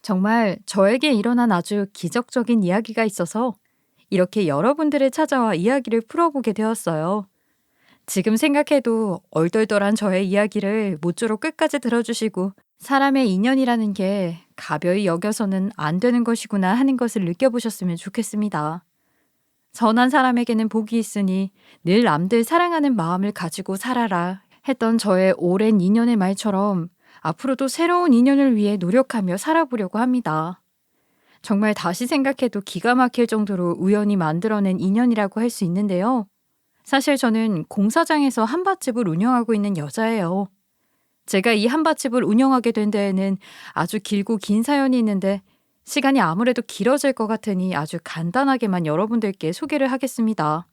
정말 저에게 일어난 아주 기적적인 이야기가 있어서 이렇게 여러분들을 찾아와 이야기를 풀어보게 되었어요. 지금 생각해도 얼떨떨한 저의 이야기를 모쪼록 끝까지 들어주시고 사람의 인연이라는 게 가벼이 여겨서는 안 되는 것이구나 하는 것을 느껴보셨으면 좋겠습니다. 선한 사람에게는 복이 있으니 늘 남들 사랑하는 마음을 가지고 살아라 했던 저의 오랜 인연의 말처럼 앞으로도 새로운 인연을 위해 노력하며 살아보려고 합니다. 정말 다시 생각해도 기가 막힐 정도로 우연히 만들어낸 인연이라고 할 수 있는데요. 사실 저는 공사장에서 한밭집을 운영하고 있는 여자예요. 제가 이 한밭집을 운영하게 된 데에는 아주 길고 긴 사연이 있는데 시간이 아무래도 길어질 것 같으니 아주 간단하게만 여러분들께 소개를 하겠습니다.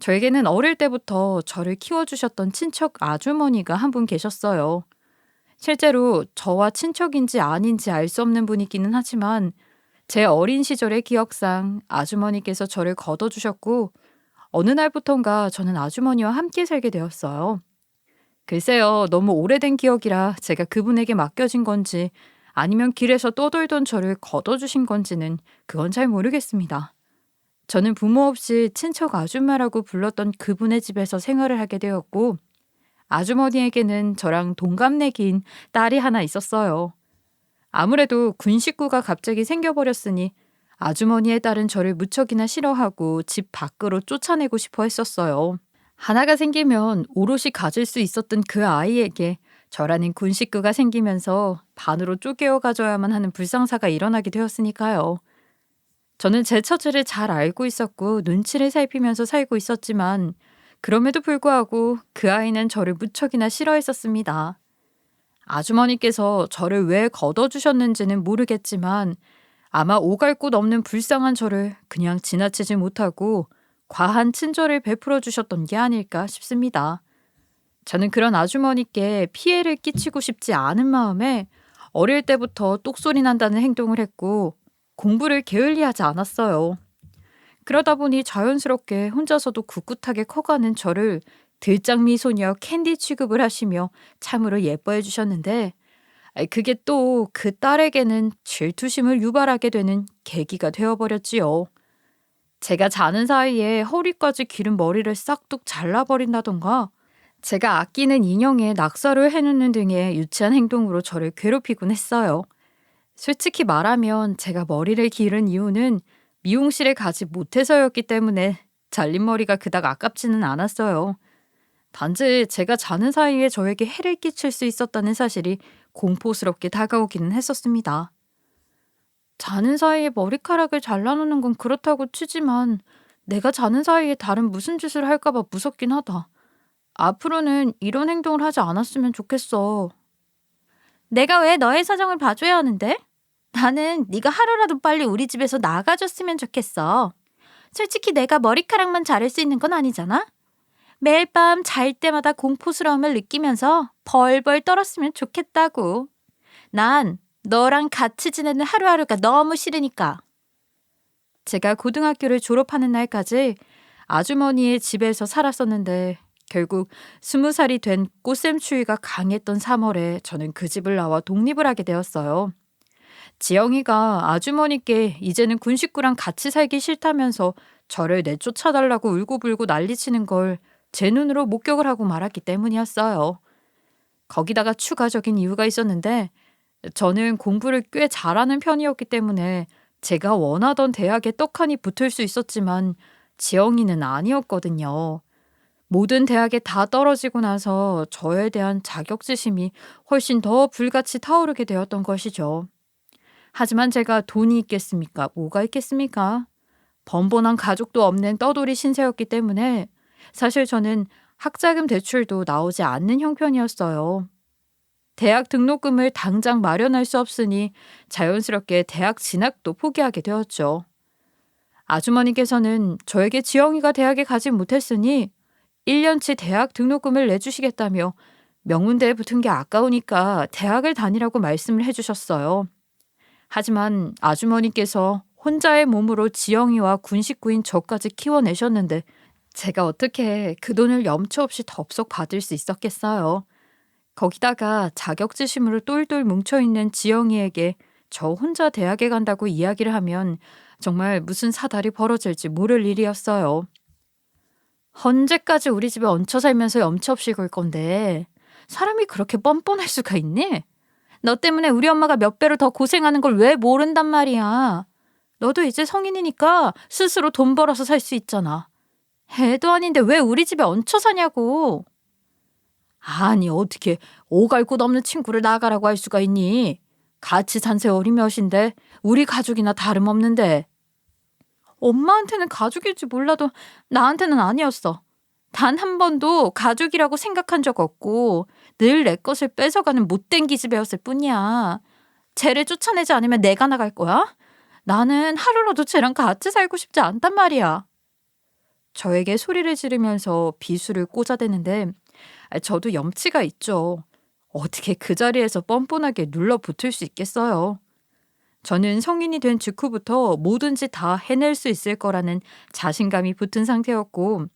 저에게는 어릴 때부터 저를 키워주셨던 친척 아주머니가 한 분 계셨어요. 실제로 저와 친척인지 아닌지 알 수 없는 분이기는 하지만 제 어린 시절의 기억상 아주머니께서 저를 거둬주셨고 어느 날부턴가 저는 아주머니와 함께 살게 되었어요. 글쎄요, 너무 오래된 기억이라 제가 그분에게 맡겨진 건지 아니면 길에서 떠돌던 저를 걷어주신 건지는 그건 잘 모르겠습니다. 저는 부모 없이 친척 아줌마라고 불렀던 그분의 집에서 생활을 하게 되었고 아주머니에게는 저랑 동갑내기인 딸이 하나 있었어요. 아무래도 군 식구가 갑자기 생겨버렸으니 아주머니의 딸은 저를 무척이나 싫어하고 집 밖으로 쫓아내고 싶어 했었어요. 하나가 생기면 오롯이 가질 수 있었던 그 아이에게 저라는 군 식구가 생기면서 반으로 쪼개어 가져야만 하는 불상사가 일어나게 되었으니까요. 저는 제 처지를 잘 알고 있었고 눈치를 살피면서 살고 있었지만 그럼에도 불구하고 그 아이는 저를 무척이나 싫어했었습니다. 아주머니께서 저를 왜 걷어주셨는지는 모르겠지만 아마 오갈 곳 없는 불쌍한 저를 그냥 지나치지 못하고 과한 친절을 베풀어 주셨던 게 아닐까 싶습니다. 저는 그런 아주머니께 피해를 끼치고 싶지 않은 마음에 어릴 때부터 똑소리 난다는 행동을 했고 공부를 게을리하지 않았어요. 그러다 보니 자연스럽게 혼자서도 꿋꿋하게 커가는 저를 들장미 소녀 캔디 취급을 하시며 참으로 예뻐해 주셨는데 그게 또 그 딸에게는 질투심을 유발하게 되는 계기가 되어버렸지요. 제가 자는 사이에 허리까지 기른 머리를 싹둑 잘라버린다던가 제가 아끼는 인형에 낙서를 해놓는 등의 유치한 행동으로 저를 괴롭히곤 했어요. 솔직히 말하면 제가 머리를 기른 이유는 미용실에 가지 못해서였기 때문에 잘린 머리가 그닥 아깝지는 않았어요. 단지 제가 자는 사이에 저에게 해를 끼칠 수 있었다는 사실이 공포스럽게 다가오기는 했었습니다. 자는 사이에 머리카락을 잘라놓는 건 그렇다고 치지만 내가 자는 사이에 다른 무슨 짓을 할까봐 무섭긴 하다. 앞으로는 이런 행동을 하지 않았으면 좋겠어. 내가 왜 너의 사정을 봐줘야 하는데? 나는 네가 하루라도 빨리 우리 집에서 나가줬으면 좋겠어. 솔직히 내가 머리카락만 자를 수 있는 건 아니잖아? 매일 밤 잘 때마다 공포스러움을 느끼면서 벌벌 떨었으면 좋겠다고. 난 너랑 같이 지내는 하루하루가 너무 싫으니까. 제가 고등학교를 졸업하는 날까지 아주머니의 집에서 살았었는데 결국 20살이 된 꽃샘추위가 강했던 3월에 저는 그 집을 나와 독립을 하게 되었어요. 지영이가 아주머니께 이제는 군 식구랑 같이 살기 싫다면서 저를 내쫓아달라고 울고불고 난리치는 걸 제 눈으로 목격을 하고 말았기 때문이었어요. 거기다가 추가적인 이유가 있었는데 저는 공부를 꽤 잘하는 편이었기 때문에 제가 원하던 대학에 떡하니 붙을 수 있었지만 지영이는 아니었거든요. 모든 대학에 다 떨어지고 나서 저에 대한 자격지심이 훨씬 더 불같이 타오르게 되었던 것이죠. 하지만 제가 돈이 있겠습니까? 뭐가 있겠습니까? 번번한 가족도 없는 떠돌이 신세였기 때문에 사실 저는 학자금 대출도 나오지 않는 형편이었어요. 대학 등록금을 당장 마련할 수 없으니 자연스럽게 대학 진학도 포기하게 되었죠. 아주머니께서는 저에게 지영이가 대학에 가지 못했으니 1년치 대학 등록금을 내주시겠다며 명문대에 붙은 게 아까우니까 대학을 다니라고 말씀을 해주셨어요. 하지만 아주머니께서 혼자의 몸으로 지영이와 군 식구인 저까지 키워내셨는데 제가 어떻게 그 돈을 염치 없이 덥석 받을 수 있었겠어요. 거기다가 자격지심으로 똘똘 뭉쳐있는 지영이에게 저 혼자 대학에 간다고 이야기를 하면 정말 무슨 사달이 벌어질지 모를 일이었어요. 언제까지 우리 집에 얹혀 살면서 염치 없이 굴 건데 사람이 그렇게 뻔뻔할 수가 있니? 너 때문에 우리 엄마가 몇 배로 더 고생하는 걸 왜 모른단 말이야. 너도 이제 성인이니까 스스로 돈 벌어서 살 수 있잖아. 애도 아닌데 왜 우리 집에 얹혀 사냐고. 아니 어떻게 오갈 곳 없는 친구를 나가라고 할 수가 있니? 같이 산 세월이 몇인데 우리 가족이나 다름없는데. 엄마한테는 가족일지 몰라도 나한테는 아니었어. 단 한 번도 가족이라고 생각한 적 없고 늘 내 것을 뺏어가는 못된 기집애였을 뿐이야. 쟤를 쫓아내지 않으면 내가 나갈 거야? 나는 하루라도 쟤랑 같이 살고 싶지 않단 말이야. 저에게 소리를 지르면서 비수를 꽂아대는데 저도 염치가 있죠. 어떻게 그 자리에서 뻔뻔하게 눌러붙을 수 있겠어요. 저는 성인이 된 직후부터 뭐든지 다 해낼 수 있을 거라는 자신감이 붙은 상태였고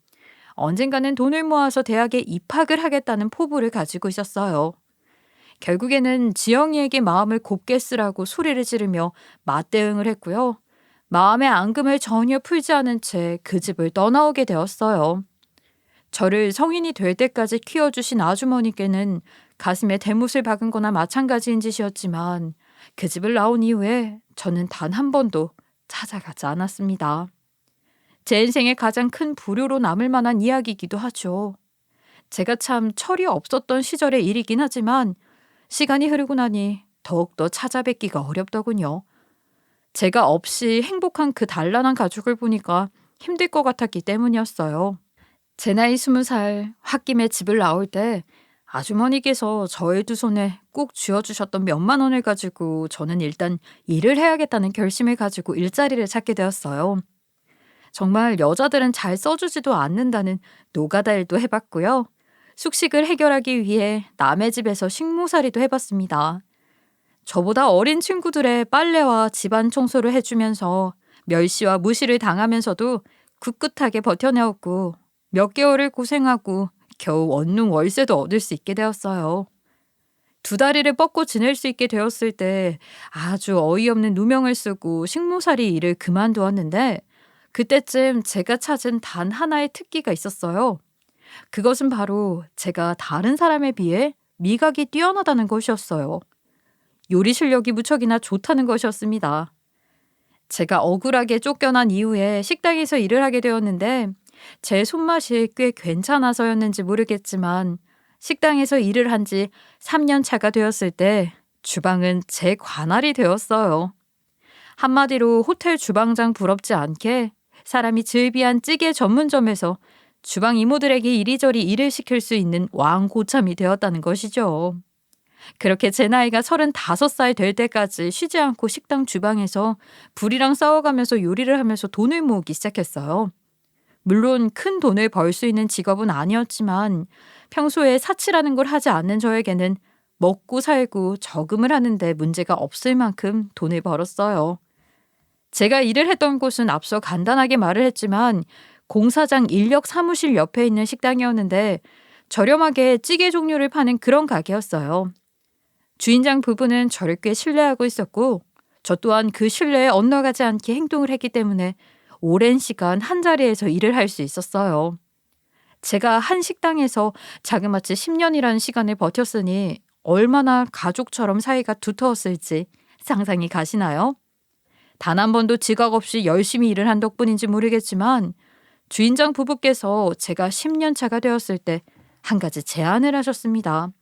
언젠가는 돈을 모아서 대학에 입학을 하겠다는 포부를 가지고 있었어요. 결국에는 지영이에게 마음을 곱게 쓰라고 소리를 지르며 맞대응을 했고요. 마음의 앙금을 전혀 풀지 않은 채 그 집을 떠나오게 되었어요. 저를 성인이 될 때까지 키워주신 아주머니께는 가슴에 대못을 박은 거나 마찬가지인 짓이었지만 그 집을 나온 이후에 저는 단 한 번도 찾아가지 않았습니다. 제 인생의 가장 큰 불효로 남을 만한 이야기이기도 하죠. 제가 참 철이 없었던 시절의 일이긴 하지만 시간이 흐르고 나니 더욱더 찾아뵙기가 어렵더군요. 제가 없이 행복한 그 단란한 가족을 보니까 힘들 것 같았기 때문이었어요. 제 나이 20살 홧김에 집을 나올 때 아주머니께서 저의 두 손에 꼭 쥐어주셨던 몇만 원을 가지고 저는 일단 일을 해야겠다는 결심을 가지고 일자리를 찾게 되었어요. 정말 여자들은 잘 써주지도 않는다는 노가다 일도 해봤고요. 숙식을 해결하기 위해 남의 집에서 식모살이도 해봤습니다. 저보다 어린 친구들의 빨래와 집안 청소를 해주면서 멸시와 무시를 당하면서도 꿋꿋하게 버텨내었고 몇 개월을 고생하고 겨우 원룸 월세도 얻을 수 있게 되었어요. 두 다리를 뻗고 지낼 수 있게 되었을 때 아주 어이없는 누명을 쓰고 식모살이 일을 그만두었는데 그때쯤 제가 찾은 단 하나의 특기가 있었어요. 그것은 바로 제가 다른 사람에 비해 미각이 뛰어나다는 것이었어요. 요리 실력이 무척이나 좋다는 것이었습니다. 제가 억울하게 쫓겨난 이후에 식당에서 일을 하게 되었는데 제 손맛이 꽤 괜찮아서였는지 모르겠지만 식당에서 일을 한 지 3년 차가 되었을 때 주방은 제 관할이 되었어요. 한마디로 호텔 주방장 부럽지 않게 사람이 즐비한 찌개 전문점에서 주방 이모들에게 이리저리 일을 시킬 수 있는 왕고참이 되었다는 것이죠. 그렇게 제 나이가 35살 될 때까지 쉬지 않고 식당 주방에서 불이랑 싸워가면서 요리를 하면서 돈을 모으기 시작했어요. 물론 큰 돈을 벌 수 있는 직업은 아니었지만 평소에 사치라는 걸 하지 않는 저에게는 먹고 살고 저금을 하는데 문제가 없을 만큼 돈을 벌었어요. 제가 일을 했던 곳은 앞서 간단하게 말을 했지만 공사장 인력 사무실 옆에 있는 식당이었는데 저렴하게 찌개 종류를 파는 그런 가게였어요. 주인장 부부는 저를 꽤 신뢰하고 있었고 저 또한 그 신뢰에 엇나가지 않게 행동을 했기 때문에 오랜 시간 한자리에서 일을 할 수 있었어요. 제가 한 식당에서 자그마치 10년이라는 시간을 버텼으니 얼마나 가족처럼 사이가 두터웠을지 상상이 가시나요? 단 한 번도 지각 없이 열심히 일을 한 덕분인지 모르겠지만 주인장 부부께서 제가 10년 차가 되었을 때 한 가지 제안을 하셨습니다.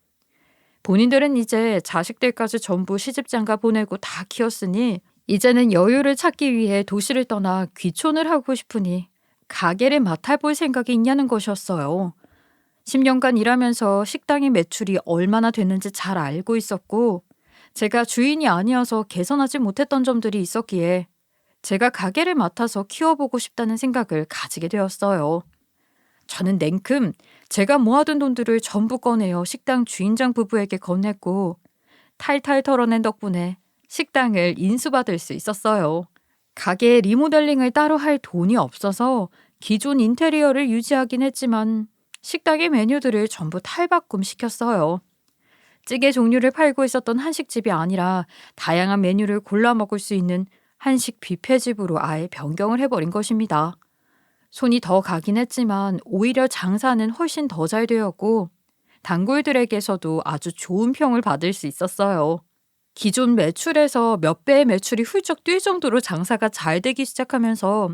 본인들은 이제 자식들까지 전부 시집장가 보내고 다 키웠으니 이제는 여유를 찾기 위해 도시를 떠나 귀촌을 하고 싶으니 가게를 맡아볼 생각이 있냐는 것이었어요. 10년간 일하면서 식당의 매출이 얼마나 됐는지 잘 알고 있었고 제가 주인이 아니어서 개선하지 못했던 점들이 있었기에 제가 가게를 맡아서 키워보고 싶다는 생각을 가지게 되었어요. 저는 냉큼 제가 모아둔 돈들을 전부 꺼내어 식당 주인장 부부에게 건넸고 탈탈 털어낸 덕분에 식당을 인수받을 수 있었어요. 가게 리모델링을 따로 할 돈이 없어서 기존 인테리어를 유지하긴 했지만 식당의 메뉴들을 전부 탈바꿈 시켰어요. 찌개 종류를 팔고 있었던 한식집이 아니라 다양한 메뉴를 골라 먹을 수 있는 한식 뷔페집으로 아예 변경을 해버린 것입니다. 손이 더 가긴 했지만 오히려 장사는 훨씬 더 잘 되었고 단골들에게서도 아주 좋은 평을 받을 수 있었어요. 기존 매출에서 몇 배의 매출이 훌쩍 뛸 정도로 장사가 잘 되기 시작하면서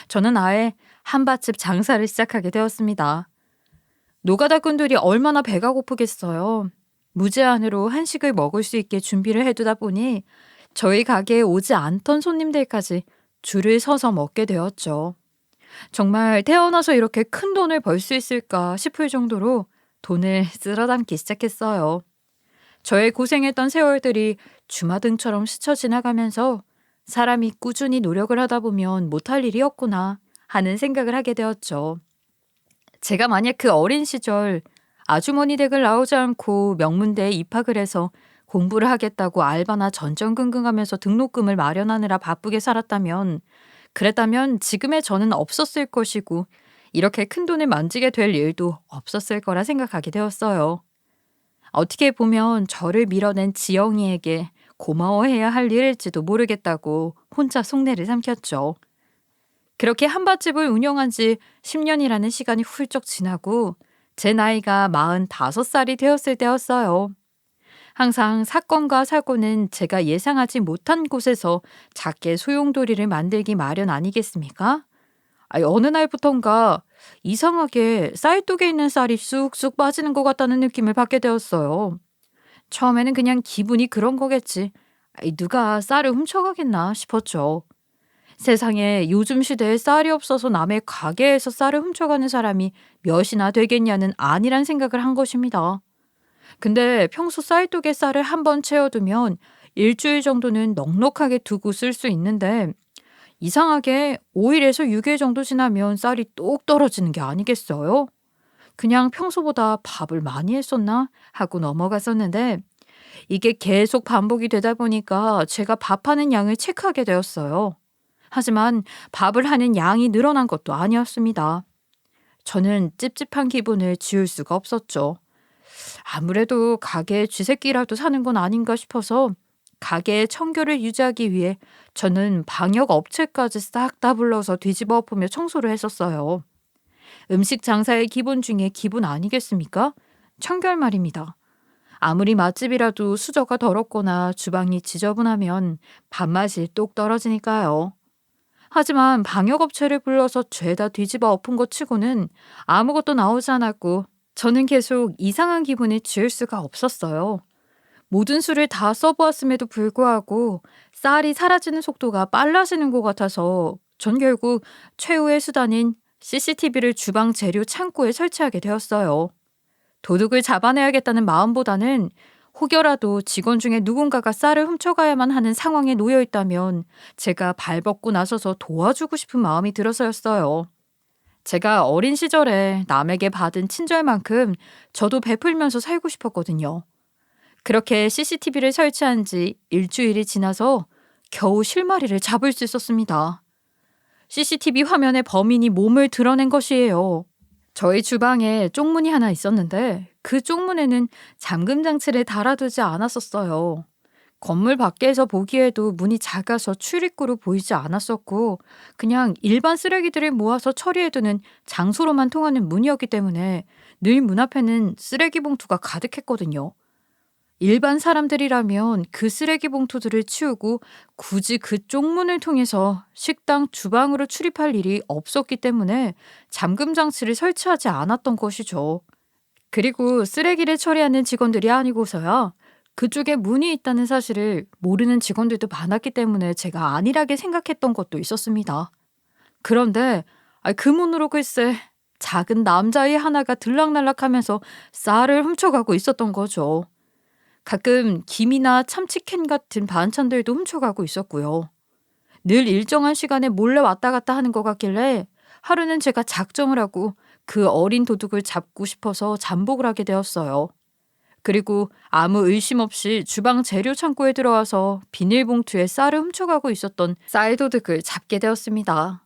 저는 아예 한밭집 장사를 시작하게 되었습니다. 노가다꾼들이 얼마나 배가 고프겠어요. 무제한으로 한식을 먹을 수 있게 준비를 해두다 보니 저희 가게에 오지 않던 손님들까지 줄을 서서 먹게 되었죠. 정말 태어나서 이렇게 큰 돈을 벌 수 있을까 싶을 정도로 돈을 쓸어 담기 시작했어요. 저의 고생했던 세월들이 주마등처럼 스쳐 지나가면서 사람이 꾸준히 노력을 하다 보면 못할 일이 없구나 하는 생각을 하게 되었죠. 제가 만약 그 어린 시절 아주머니 댁을 나오지 않고 명문대에 입학을 해서 공부를 하겠다고 알바나 전전긍긍하면서 등록금을 마련하느라 바쁘게 살았다면, 그랬다면 지금의 저는 없었을 것이고 이렇게 큰 돈을 만지게 될 일도 없었을 거라 생각하게 되었어요. 어떻게 보면 저를 밀어낸 지영이에게 고마워해야 할 일일지도 모르겠다고 혼자 속내를 삼켰죠. 그렇게 한밭집을 운영한 지 10년이라는 시간이 훌쩍 지나고 제 나이가 45살이 되었을 때였어요. 항상 사건과 사고는 제가 예상하지 못한 곳에서 작게 소용돌이를 만들기 마련 아니겠습니까? 어느 날부턴가 이상하게 쌀독에 있는 쌀이 쑥쑥 빠지는 것 같다는 느낌을 받게 되었어요. 처음에는 그냥 기분이 그런 거겠지. 누가 쌀을 훔쳐가겠나 싶었죠. 세상에 요즘 시대에 쌀이 없어서 남의 가게에서 쌀을 훔쳐가는 사람이 몇이나 되겠냐는 아니란 생각을 한 것입니다. 근데 평소 쌀독에 쌀을 한번 채워두면 일주일 정도는 넉넉하게 두고 쓸 수 있는데 이상하게 5일에서 6일 정도 지나면 쌀이 뚝 떨어지는 게 아니겠어요? 그냥 평소보다 밥을 많이 했었나 하고 넘어갔었는데 이게 계속 반복이 되다 보니까 제가 밥하는 양을 체크하게 되었어요. 하지만 밥을 하는 양이 늘어난 것도 아니었습니다. 저는 찝찝한 기분을 지울 수가 없었죠. 아무래도 가게에 쥐새끼라도 사는 건 아닌가 싶어서 가게의 청결을 유지하기 위해 저는 방역 업체까지 싹 다 불러서 뒤집어 엎으며 청소를 했었어요. 음식 장사의 기본 중에 기본 아니겠습니까? 청결 말입니다. 아무리 맛집이라도 수저가 더럽거나 주방이 지저분하면 밥맛이 똑 떨어지니까요. 하지만 방역업체를 불러서 죄다 뒤집어 엎은 것 치고는 아무것도 나오지 않았고 저는 계속 이상한 기분을 지울 수가 없었어요. 모든 수를 다 써보았음에도 불구하고 쌀이 사라지는 속도가 빨라지는 것 같아서 전 결국 최후의 수단인 CCTV를 주방 재료 창고에 설치하게 되었어요. 도둑을 잡아내야겠다는 마음보다는 혹여라도 직원 중에 누군가가 쌀을 훔쳐가야만 하는 상황에 놓여 있다면 제가 발벗고 나서서 도와주고 싶은 마음이 들어서였어요. 제가 어린 시절에 남에게 받은 친절만큼 저도 베풀면서 살고 싶었거든요. 그렇게 CCTV를 설치한 지 일주일이 지나서 겨우 실마리를 잡을 수 있었습니다. CCTV 화면에 범인이 몸을 드러낸 것이에요. 저희 주방에 쪽문이 하나 있었는데 그 쪽문에는 잠금 장치를 달아두지 않았었어요. 건물 밖에서 보기에도 문이 작아서 출입구로 보이지 않았었고 그냥 일반 쓰레기들을 모아서 처리해두는 장소로만 통하는 문이었기 때문에 늘 문 앞에는 쓰레기 봉투가 가득했거든요. 일반 사람들이라면 그 쓰레기 봉투들을 치우고 굳이 그 쪽문을 통해서 식당 주방으로 출입할 일이 없었기 때문에 잠금 장치를 설치하지 않았던 것이죠. 그리고 쓰레기를 처리하는 직원들이 아니고서야 그쪽에 문이 있다는 사실을 모르는 직원들도 많았기 때문에 제가 안일하게 생각했던 것도 있었습니다. 그런데 그 문으로 글쎄 작은 남자아이 하나가 들락날락하면서 쌀을 훔쳐가고 있었던 거죠. 가끔 김이나 참치캔 같은 반찬들도 훔쳐가고 있었고요. 늘 일정한 시간에 몰래 왔다 갔다 하는 것 같길래 하루는 제가 작정을 하고 그 어린 도둑을 잡고 싶어서 잠복을 하게 되었어요. 그리고 아무 의심 없이 주방 재료 창고에 들어와서 비닐봉투에 쌀을 훔쳐가고 있었던 쌀도둑을 잡게 되었습니다.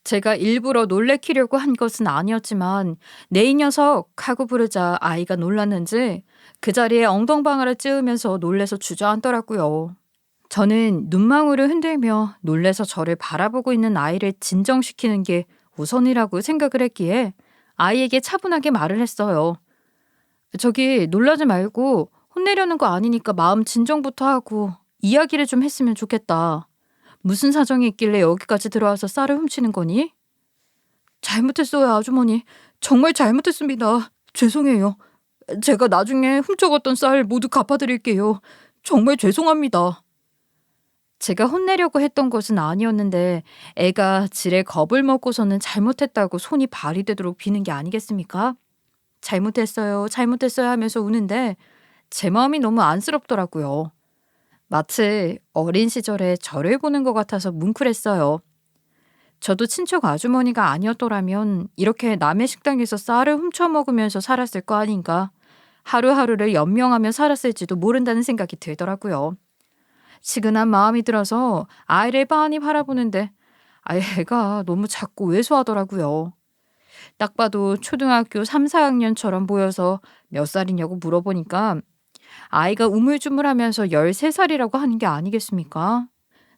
제가 일부러 놀래키려고 한 것은 아니었지만 내 이 녀석 하고 부르자 아이가 놀랐는지 그 자리에 엉덩방아를 찌우면서 놀래서 주저앉더라고요. 저는 눈망울을 흔들며 놀래서 저를 바라보고 있는 아이를 진정시키는 게 우선이라고 생각을 했기에 아이에게 차분하게 말을 했어요. 저기 놀라지 말고 혼내려는 거 아니니까 마음 진정부터 하고 이야기를 좀 했으면 좋겠다. 무슨 사정이 있길래 여기까지 들어와서 쌀을 훔치는 거니? 잘못했어요, 아주머니. 정말 잘못했습니다. 죄송해요. 제가 나중에 훔쳐갔던 쌀 모두 갚아드릴게요. 정말 죄송합니다. 제가 혼내려고 했던 것은 아니었는데 애가 지레 겁을 먹고서는 잘못했다고 손이 발이 되도록 비는 게 아니겠습니까? 잘못했어요, 잘못했어요 하면서 우는데 제 마음이 너무 안쓰럽더라고요. 마치 어린 시절에 저를 보는 것 같아서 뭉클했어요. 저도 친척 아주머니가 아니었더라면 이렇게 남의 식당에서 쌀을 훔쳐 먹으면서 살았을 거 아닌가. 하루하루를 연명하며 살았을지도 모른다는 생각이 들더라고요. 시근한 마음이 들어서 아이를 빤히 바라보는데 애가 너무 작고 왜소하더라고요. 딱 봐도 초등학교 3, 4학년처럼 보여서 몇 살이냐고 물어보니까 아이가 우물쭈물하면서 13살이라고 하는 게 아니겠습니까?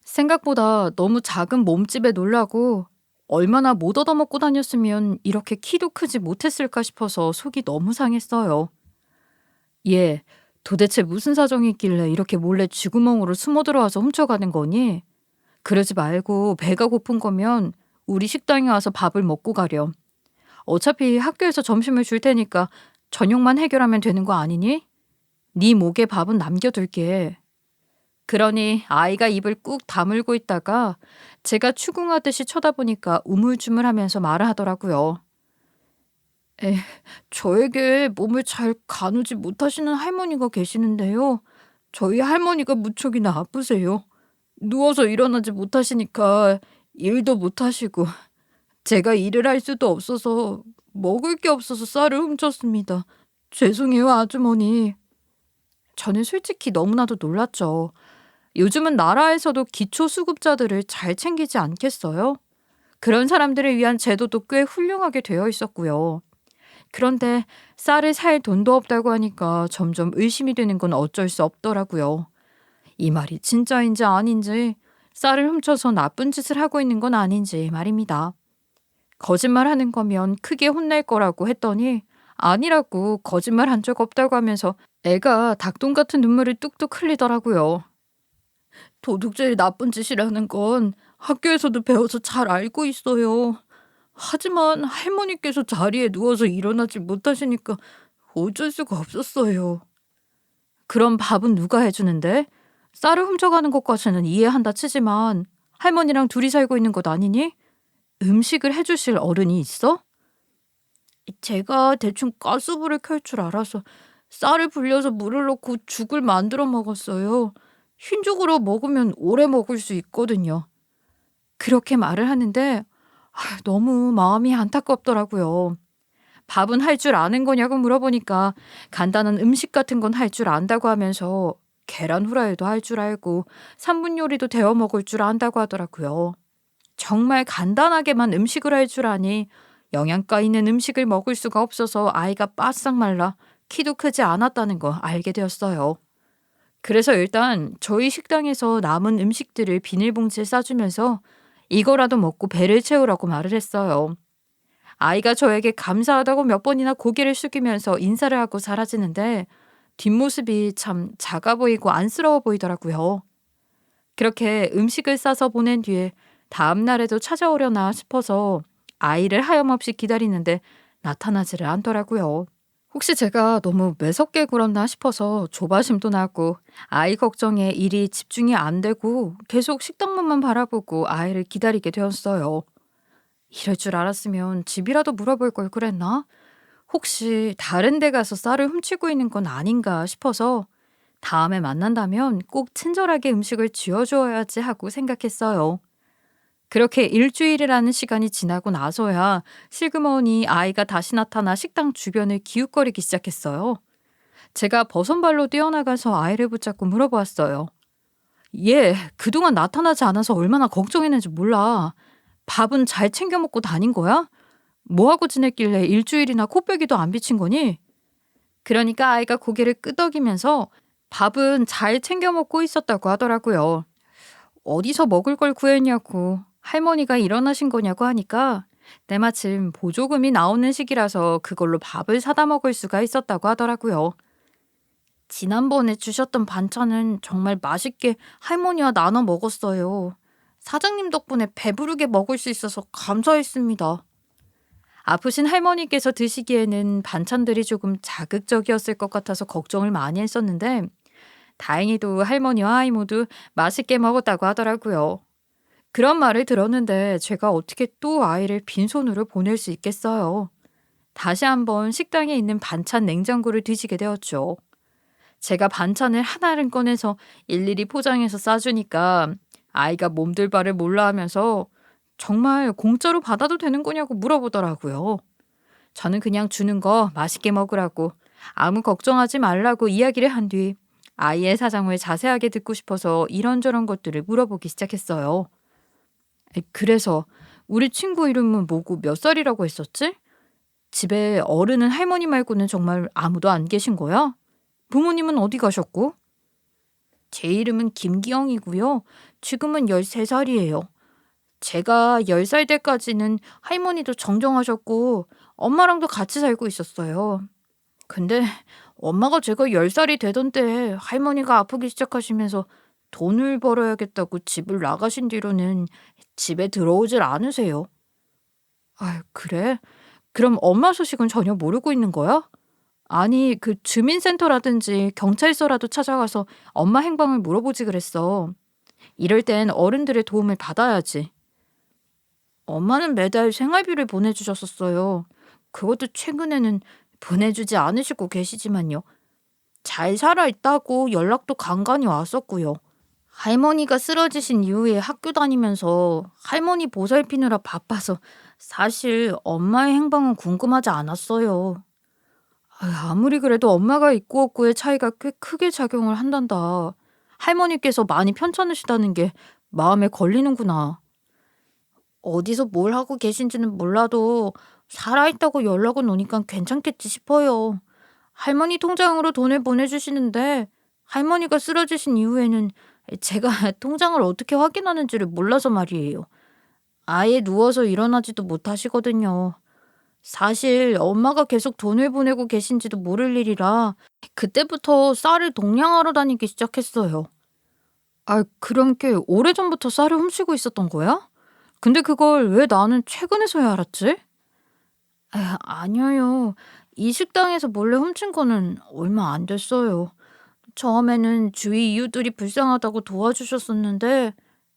생각보다 너무 작은 몸집에 놀라고 얼마나 못 얻어먹고 다녔으면 이렇게 키도 크지 못했을까 싶어서 속이 너무 상했어요. 얘, 도대체 무슨 사정이 있길래 이렇게 몰래 쥐구멍으로 숨어 들어와서 훔쳐가는 거니? 그러지 말고 배가 고픈 거면 우리 식당에 와서 밥을 먹고 가렴. 어차피 학교에서 점심을 줄 테니까 저녁만 해결하면 되는 거 아니니? 네 목에 밥은 남겨둘게. 그러니 아이가 입을 꾹 다물고 있다가 제가 추궁하듯이 쳐다보니까 우물쭈물하면서 말을 하더라고요. 에, 저에게 몸을 잘 가누지 못하시는 할머니가 계시는데요. 저희 할머니가 무척이나 아프세요. 누워서 일어나지 못하시니까 일도 못하시고 제가 일을 할 수도 없어서 먹을 게 없어서 쌀을 훔쳤습니다. 죄송해요, 아주머니. 저는 솔직히 너무나도 놀랐죠. 요즘은 나라에서도 기초수급자들을 잘 챙기지 않겠어요? 그런 사람들을 위한 제도도 꽤 훌륭하게 되어 있었고요. 그런데 쌀을 살 돈도 없다고 하니까 점점 의심이 되는 건 어쩔 수 없더라고요. 이 말이 진짜인지 아닌지, 쌀을 훔쳐서 나쁜 짓을 하고 있는 건 아닌지 말입니다. 거짓말하는 거면 크게 혼낼 거라고 했더니 아니라고 거짓말한 적 없다고 하면서 애가 닭똥 같은 눈물을 뚝뚝 흘리더라고요. 도둑질이 나쁜 짓이라는 건 학교에서도 배워서 잘 알고 있어요. 하지만 할머니께서 자리에 누워서 일어나지 못하시니까 어쩔 수가 없었어요. 그럼 밥은 누가 해주는데? 쌀을 훔쳐가는 것까지는 이해한다 치지만 할머니랑 둘이 살고 있는 것 아니니? 음식을 해주실 어른이 있어? 제가 대충 가스불을 켤 줄 알아서 쌀을 불려서 물을 넣고 죽을 만들어 먹었어요. 흰죽으로 먹으면 오래 먹을 수 있거든요. 그렇게 말을 하는데 너무 마음이 안타깝더라고요. 밥은 할 줄 아는 거냐고 물어보니까 간단한 음식 같은 건 할 줄 안다고 하면서 계란 후라이도 할 줄 알고 3분 요리도 데워 먹을 줄 안다고 하더라고요. 정말 간단하게만 음식을 할 줄 아니 영양가 있는 음식을 먹을 수가 없어서 아이가 바싹 말라 키도 크지 않았다는 거 알게 되었어요. 그래서 일단 저희 식당에서 남은 음식들을 비닐봉지에 싸주면서 이거라도 먹고 배를 채우라고 말을 했어요. 아이가 저에게 감사하다고 몇 번이나 고개를 숙이면서 인사를 하고 사라지는데 뒷모습이 참 작아 보이고 안쓰러워 보이더라고요. 그렇게 음식을 싸서 보낸 뒤에 다음 날에도 찾아오려나 싶어서 아이를 하염없이 기다리는데 나타나지를 않더라고요. 혹시 제가 너무 매섭게 굴었나 싶어서 조바심도 나고 아이 걱정에 일이 집중이 안 되고 계속 식당문만 바라보고 아이를 기다리게 되었어요. 이럴 줄 알았으면 집이라도 물어볼 걸 그랬나? 혹시 다른 데 가서 쌀을 훔치고 있는 건 아닌가 싶어서 다음에 만난다면 꼭 친절하게 음식을 쥐어주어야지 하고 생각했어요. 그렇게 일주일이라는 시간이 지나고 나서야 슬그머니 아이가 다시 나타나 식당 주변을 기웃거리기 시작했어요. 제가 버선발로 뛰어나가서 아이를 붙잡고 물어보았어요. 얘 그동안 나타나지 않아서 얼마나 걱정했는지 몰라. 밥은 잘 챙겨 먹고 다닌 거야? 뭐하고 지냈길래 일주일이나 코빼기도 안 비친 거니? 그러니까 아이가 고개를 끄덕이면서 밥은 잘 챙겨 먹고 있었다고 하더라고요. 어디서 먹을 걸 구했냐고 할머니가 일어나신 거냐고 하니까 때마침 보조금이 나오는 시기라서 그걸로 밥을 사다 먹을 수가 있었다고 하더라고요. 지난번에 주셨던 반찬은 정말 맛있게 할머니와 나눠 먹었어요. 사장님 덕분에 배부르게 먹을 수 있어서 감사했습니다. 아프신 할머니께서 드시기에는 반찬들이 조금 자극적이었을 것 같아서 걱정을 많이 했었는데 다행히도 할머니와 아이 모두 맛있게 먹었다고 하더라고요. 그런 말을 들었는데 제가 어떻게 또 아이를 빈손으로 보낼 수 있겠어요. 다시 한번 식당에 있는 반찬 냉장고를 뒤지게 되었죠. 제가 반찬을 하나를 꺼내서 일일이 포장해서 싸주니까 아이가 몸둘 바를 몰라 하면서 정말 공짜로 받아도 되는 거냐고 물어보더라고요. 저는 그냥 주는 거 맛있게 먹으라고 아무 걱정하지 말라고 이야기를 한 뒤 아이의 사정을 자세하게 듣고 싶어서 이런저런 것들을 물어보기 시작했어요. 그래서 우리 친구 이름은 뭐고 몇 살이라고 했었지? 집에 어른은 할머니 말고는 정말 아무도 안 계신 거야? 부모님은 어디 가셨고? 제 이름은 김기영이고요. 지금은 13살이에요. 제가 10살 때까지는 할머니도 정정하셨고 엄마랑도 같이 살고 있었어요. 근데 엄마가 제가 10살이 되던 때 할머니가 아프기 시작하시면서 돈을 벌어야겠다고 집을 나가신 뒤로는 집에 들어오질 않으세요. 아, 그래? 그럼 엄마 소식은 전혀 모르고 있는 거야? 아니, 그 주민센터라든지 경찰서라도 찾아가서 엄마 행방을 물어보지 그랬어. 이럴 땐 어른들의 도움을 받아야지. 엄마는 매달 생활비를 보내주셨었어요. 그것도 최근에는 보내주지 않으시고 계시지만요. 잘 살아있다고 연락도 간간히 왔었고요. 할머니가 쓰러지신 이후에 학교 다니면서 할머니 보살피느라 바빠서 사실 엄마의 행방은 궁금하지 않았어요. 아무리 그래도 엄마가 있고 없고의 차이가 꽤 크게 작용을 한단다. 할머니께서 많이 편찮으시다는 게 마음에 걸리는구나. 어디서 뭘 하고 계신지는 몰라도 살아있다고 연락은 오니까 괜찮겠지 싶어요. 할머니 통장으로 돈을 보내주시는데 할머니가 쓰러지신 이후에는 제가 통장을 어떻게 확인하는지를 몰라서 말이에요. 아예 누워서 일어나지도 못하시거든요. 사실 엄마가 계속 돈을 보내고 계신지도 모를 일이라 그때부터 쌀을 동량하러 다니기 시작했어요. 그럼 꽤 오래전부터 쌀을 훔치고 있었던 거야? 근데 그걸 왜 나는 최근에서야 알았지? 아니요. 이 식당에서 몰래 훔친 거는 얼마 안 됐어요. 처음에는 주위 이웃들이 불쌍하다고 도와주셨었는데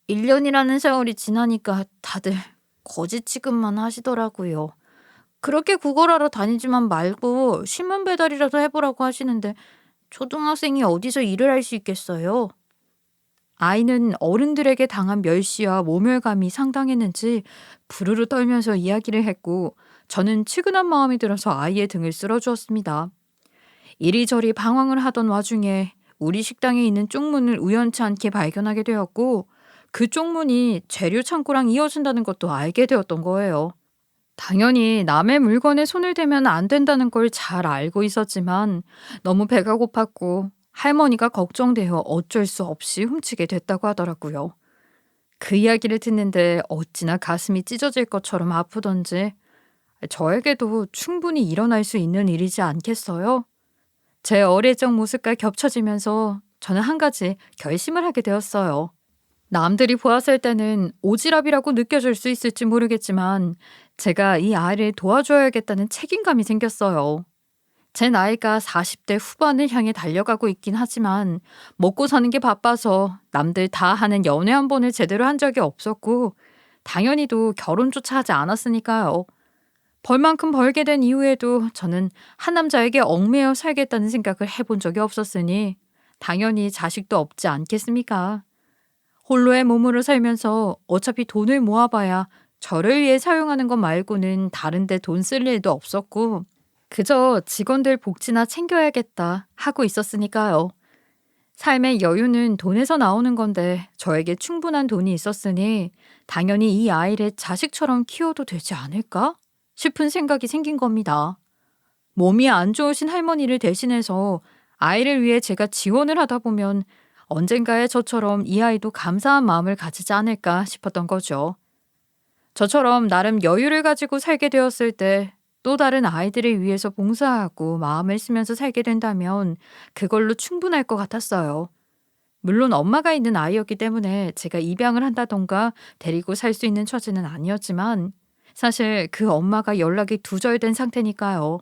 1년이라는 세월이 지나니까 다들 거짓 취급만 하시더라고요. 그렇게 구걸하러 다니지만 말고 신문 배달이라도 해보라고 하시는데 초등학생이 어디서 일을 할 수 있겠어요? 아이는 어른들에게 당한 멸시와 모멸감이 상당했는지 부르르 떨면서 이야기를 했고 저는 치근한 마음이 들어서 아이의 등을 쓸어주었습니다. 이리저리 방황을 하던 와중에 우리 식당에 있는 쪽문을 우연치 않게 발견하게 되었고 그 쪽문이 재료 창고랑 이어진다는 것도 알게 되었던 거예요. 당연히 남의 물건에 손을 대면 안 된다는 걸 잘 알고 있었지만 너무 배가 고팠고 할머니가 걱정되어 어쩔 수 없이 훔치게 됐다고 하더라고요. 그 이야기를 듣는데 어찌나 가슴이 찢어질 것처럼 아프던지 저에게도 충분히 일어날 수 있는 일이지 않겠어요? 제 어릴 적 모습과 겹쳐지면서 저는 한 가지 결심을 하게 되었어요. 남들이 보았을 때는 오지랖이라고 느껴질 수 있을지 모르겠지만 제가 이 아이를 도와줘야겠다는 책임감이 생겼어요. 제 나이가 40대 후반을 향해 달려가고 있긴 하지만 먹고 사는 게 바빠서 남들 다 하는 연애 한 번을 제대로 한 적이 없었고 당연히도 결혼조차 하지 않았으니까요. 벌만큼 벌게 된 이후에도 저는 한 남자에게 얽매여 살겠다는 생각을 해본 적이 없었으니 당연히 자식도 없지 않겠습니까? 홀로의 몸으로 살면서 어차피 돈을 모아봐야 저를 위해 사용하는 것 말고는 다른 데 돈 쓸 일도 없었고 그저 직원들 복지나 챙겨야겠다 하고 있었으니까요. 삶의 여유는 돈에서 나오는 건데 저에게 충분한 돈이 있었으니 당연히 이 아이를 자식처럼 키워도 되지 않을까? 싶은 생각이 생긴 겁니다. 몸이 안 좋으신 할머니를 대신해서 아이를 위해 제가 지원을 하다 보면 언젠가에 저처럼 이 아이도 감사한 마음을 가지지 않을까 싶었던 거죠. 저처럼 나름 여유를 가지고 살게 되었을 때 또 다른 아이들을 위해서 봉사하고 마음을 쓰면서 살게 된다면 그걸로 충분할 것 같았어요. 물론 엄마가 있는 아이였기 때문에 제가 입양을 한다던가 데리고 살 수 있는 처지는 아니었지만 사실 그 엄마가 연락이 두절된 상태니까요.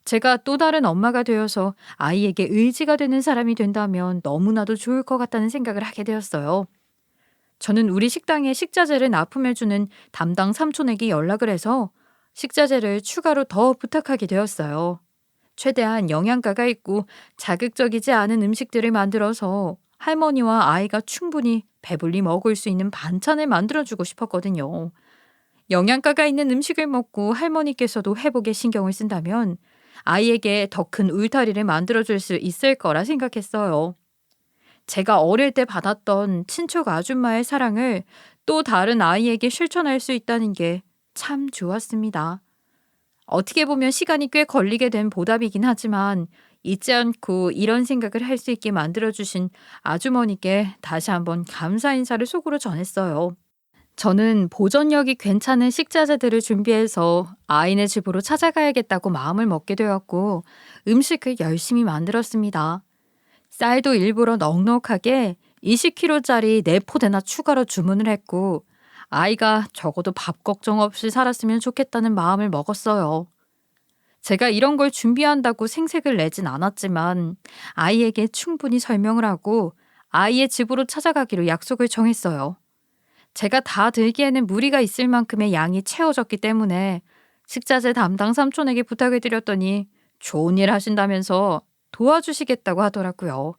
제가 또 다른 엄마가 되어서 아이에게 의지가 되는 사람이 된다면 너무나도 좋을 것 같다는 생각을 하게 되었어요. 저는 우리 식당에 식자재를 납품해주는 담당 삼촌에게 연락을 해서 식자재를 추가로 더 부탁하게 되었어요. 최대한 영양가가 있고 자극적이지 않은 음식들을 만들어서 할머니와 아이가 충분히 배불리 먹을 수 있는 반찬을 만들어주고 싶었거든요. 영양가가 있는 음식을 먹고 할머니께서도 회복에 신경을 쓴다면 아이에게 더 큰 울타리를 만들어줄 수 있을 거라 생각했어요. 제가 어릴 때 받았던 친척 아줌마의 사랑을 또 다른 아이에게 실천할 수 있다는 게 참 좋았습니다. 어떻게 보면 시간이 꽤 걸리게 된 보답이긴 하지만 잊지 않고 이런 생각을 할 수 있게 만들어주신 아주머니께 다시 한번 감사 인사를 속으로 전했어요. 저는 보존력이 괜찮은 식자재들을 준비해서 아이네 집으로 찾아가야겠다고 마음을 먹게 되었고 음식을 열심히 만들었습니다. 쌀도 일부러 넉넉하게 20kg짜리 4포대나 추가로 주문을 했고 아이가 적어도 밥 걱정 없이 살았으면 좋겠다는 마음을 먹었어요. 제가 이런 걸 준비한다고 생색을 내진 않았지만 아이에게 충분히 설명을 하고 아이의 집으로 찾아가기로 약속을 정했어요. 제가 다 들기에는 무리가 있을 만큼의 양이 채워졌기 때문에 식자재 담당 삼촌에게 부탁을 드렸더니 좋은 일 하신다면서 도와주시겠다고 하더라고요.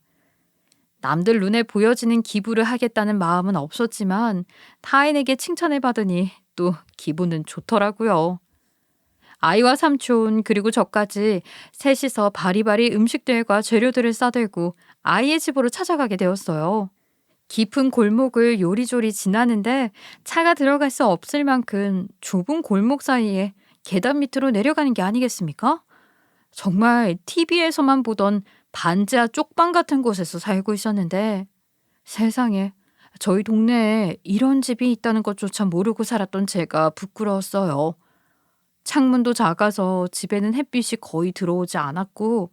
남들 눈에 보여지는 기부를 하겠다는 마음은 없었지만 타인에게 칭찬을 받으니 또 기분은 좋더라고요. 아이와 삼촌 그리고 저까지 셋이서 바리바리 음식들과 재료들을 싸들고 아이의 집으로 찾아가게 되었어요. 깊은 골목을 요리조리 지나는데 차가 들어갈 수 없을 만큼 좁은 골목 사이에 계단 밑으로 내려가는 게 아니겠습니까? 정말 TV에서만 보던 반지하 쪽방 같은 곳에서 살고 있었는데 세상에 저희 동네에 이런 집이 있다는 것조차 모르고 살았던 제가 부끄러웠어요. 창문도 작아서 집에는 햇빛이 거의 들어오지 않았고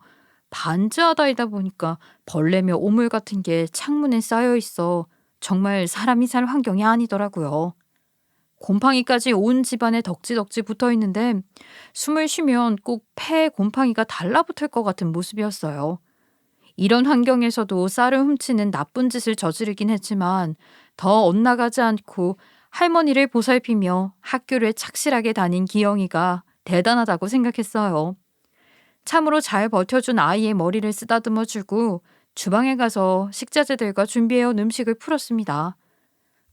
반지하다이다 보니까 벌레며 오물 같은 게 창문에 쌓여 있어 정말 사람이 살 환경이 아니더라고요. 곰팡이까지 온 집안에 덕지덕지 붙어 있는데 숨을 쉬면 꼭 폐에 곰팡이가 달라붙을 것 같은 모습이었어요. 이런 환경에서도 쌀을 훔치는 나쁜 짓을 저지르긴 했지만 더 엇나가지 않고 할머니를 보살피며 학교를 착실하게 다닌 기영이가 대단하다고 생각했어요. 참으로 잘 버텨준 아이의 머리를 쓰다듬어주고 주방에 가서 식자재들과 준비해온 음식을 풀었습니다.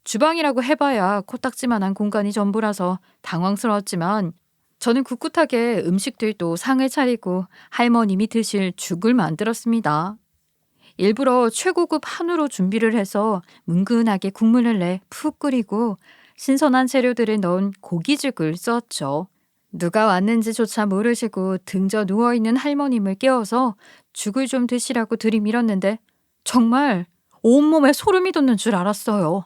주방이라고 해봐야 코딱지만한 공간이 전부라서 당황스러웠지만 저는 꿋꿋하게 음식들도 상을 차리고 할머님이 드실 죽을 만들었습니다. 일부러 최고급 한우로 준비를 해서 뭉근하게 국물을 내 푹 끓이고 신선한 재료들을 넣은 고기죽을 썼죠. 누가 왔는지조차 모르시고 등져 누워있는 할머님을 깨워서 죽을 좀 드시라고 들이밀었는데 정말 온몸에 소름이 돋는 줄 알았어요.